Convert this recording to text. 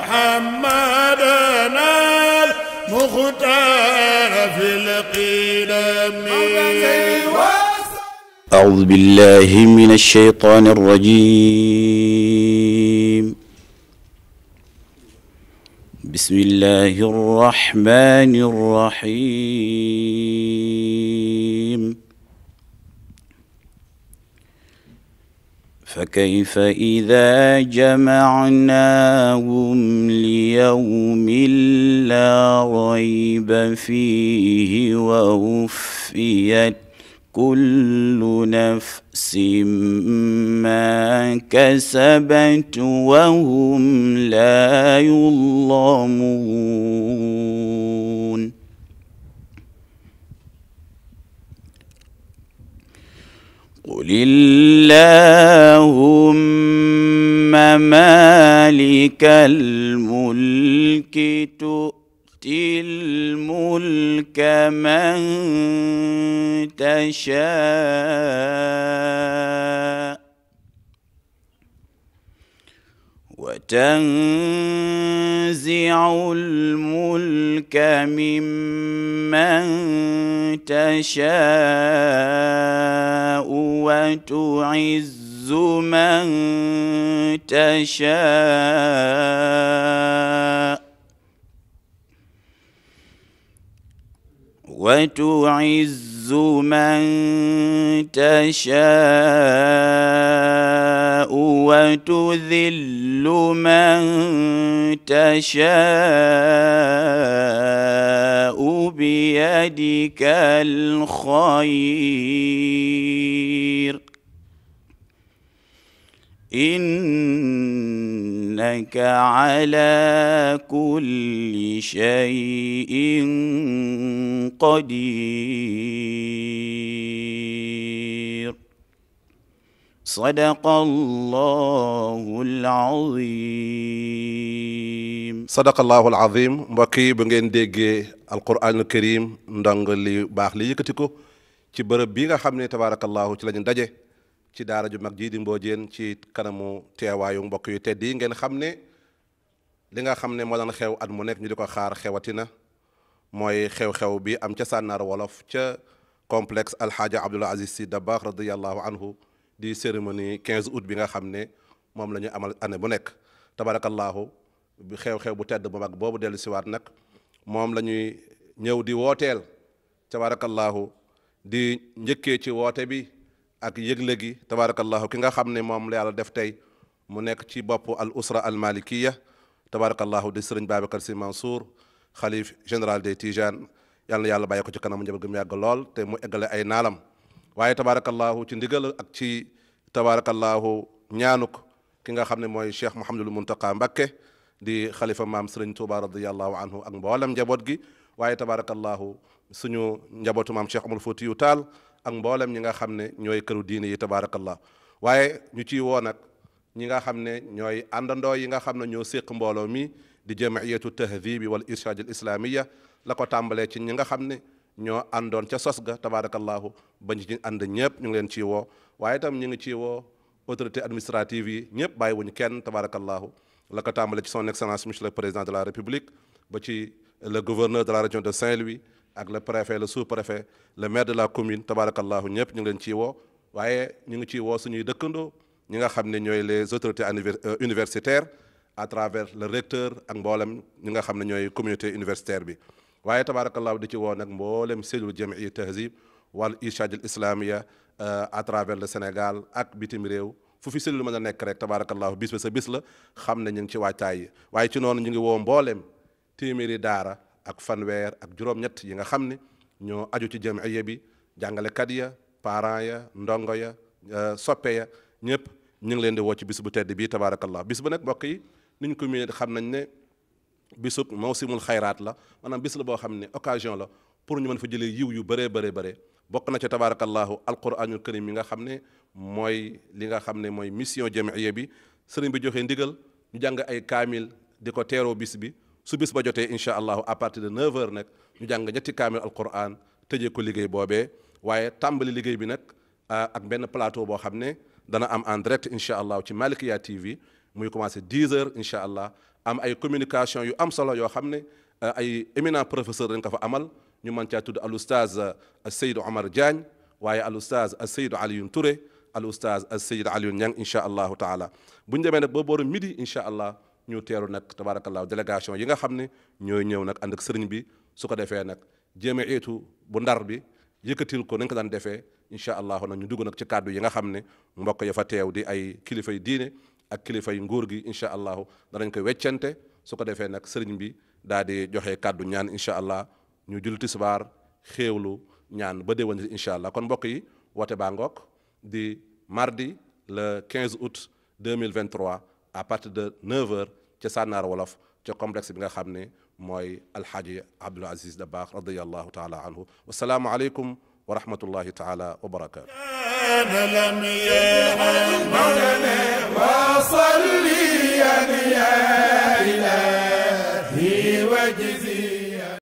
محمدنا المختار في القدم. أعوذ بالله من الشيطان الرجيم. بسم الله الرحمن الرحيم. فكيف إذا جمعناهم ليوم لا ريب فيه ووفيت كل نفس ما كسبت وهم لا يظلمون. قل اللهم مالك الملك تؤتي الملك من تشاء وتنزع الملك ممن تشاء وتعز من تشاء وتذل من تشاء بيدك الخير إنك على كل شيء قدير. صدق الله العظيم. sadaqallahul azim. mbokk yi bu ngeen déggee alquranul karim ndong li baax li yëkkati ko ci bërëb bi nga xam ne tabarakallahu ci la ñu daje ci daara ju mag ji di Mbodiène ci kanamu teewaayu mbokk yu tedd yi ngeen xam ne li nga xam ne moo daan xew at mu nekk ñu di ko xaar xewatina mooy xew-xew bi am ca Sànnaar Wolof ca complexe alxaaja Abdoul Aziz Sy Dabakh radiyallahu anhu di cérémonie 15 août bi nga xam ne moom la ñu amal année bu nekk tabarakallahu bi xew-xew bu tedd bu mag boobu dellu siwaat nag moom la ñuy ñëw di wooteel tabarakallahu di njëkkee ci woote bi ak yëgle gi tabarakallahu ki nga xam ne moom la yàlla def tey mu nekk ci bopp al usra al malikiya tabarakallahu di sëriñ Babacar Sy Mansour xalif général des Tijanes yàlla na yàlla bàyyi ko ci kanam njaboot gi mu yàgg lool te mu eggale ay naalam waaye tabarakallahu ci ndigal ak ci tabarakallahu ñaanuk ki nga xam ne mooy Cheikh Mouhamadul Muntaqa Mbakke di xalifa maam sëriñ Touba radiyallahu anhu ak mboolem njaboot gi waaye tabarakallahu suñu njabootu maam Cheikh Omar Foutiyou Tall ak mboolem ñi nga xam ne ñooy këru diine yi tabarakallahu waaye ñu ciy woo nag ñi nga xam ne ñooy àndandoo yi nga xam ne ñoo séq mbooloo mi di jamiyatu tahdibi wal irshad al islamiya la ko tàmbalee ci ñi nga xam ne ñoo àndoon ca sos ga tabarakallahu bañ ci ànd ñëpp ñu ngi leen ciy woo waaye itam ñu ngi ciy woo autorité administrative yi ñëpp bàyyi wuñu kenn tabarakallahu la ko tàmbalee ci son excellence monsieur le président de la république ba ci le gouverneur de la région de Saint-Louis ak le préfet le sous-préfet le maire de la commune tabarakallahu ñëpp ñu ngi leen ciy woo waaye ñu ngi ciy woo suñuy dëkkandoo ñi nga xam ne ñooy les autorités universitaires à travers le recteur ak mboolem ñi nga xam ne ñooy communauté universitaire bi waaye tabarakallahu di ci woo nag mboolem cellule jamii tahzib wal irshad al islamia à travers le Sénégal ak bitim réew fu fi cellule mën a nekk rek tabarakallahu bis ba sa bis la xam ne ñu ngi ci waajtaay yi waaye ci noonu ñu ngi woo mboolem téeméeri daara ak fanweer ak juróom-ñett yi nga xam ne ñoo aju ci jamiya bi jàngalekat ya parents ya ndongo ya soppe ya ñëpp ñu ngi leen di woo ci bis bu tedd bii tabarakallah bis bu nag mbokk yi niñ ko miné xam nañ ne bisub mawsimul xayraat la maanaam bis la boo xam ne occasion la pour ñu mën fa jëlee yiw yu bëree bëree bëree bokk na ca tabarakallahu alquranul karim yi nga xam ne mooy li nga xam ne mooy mission jamiya bi sëriñ bi joxe ndigal ñu jàng ay kaamil di ko teeroo bis bi su bis ba jotee incha allahu à partir de 9h nag ñu jàng ñetti kaamil alquran tëjee ko liggéey boobee waaye tàmbali liggéey bi nag ak benn plateau boo xam ne dana am en direct incha allah ci Malikiya TV muy commencé 10 heures incha allah am ay communication yu am solo yoo xam ne ay éminent professeur dañ ko fa amal ñu mën caa tudd al oustaz Seydou Omar Diagne waaye al oustaz Seydou Alioune Touré al oustaz Seydou Alioune Niang incha allahu taala bu ñu demee nag ba booru midi incha allah ñu teeru nag tabarakallahu délégation yi nga xam ne ñooy ñëw nag ànd ak sëriñ bi su ko defee nag jamiitu bu ndar bi yëkkatil ko nañ ko daan defee incha allahu nag ñu dugg nag ci kàddu yi nga xam ne mbokk ya fa teew di ay kilifay diine ak kilifay nguur gi incha allahu danañ koy weccante su ko defee nag sëriñ bi daal di joxe kàddu ñaan incha allah ñu jul tisbaar xéewlu ñaan ba déwén incha allah kon mbokk yi woote baa ngoog di mardi le 15 août 2023 à partir de 9h ca Sànnaar Wolof ca complexe bi nga xam ne mooy alxaaji Abdul Aziz Dabakh radiyallahu taala anhu wasalaamu aleykum wa rahmatullahi taala wa barakatu لم يعلمنا وصلي يا إلهي وجزي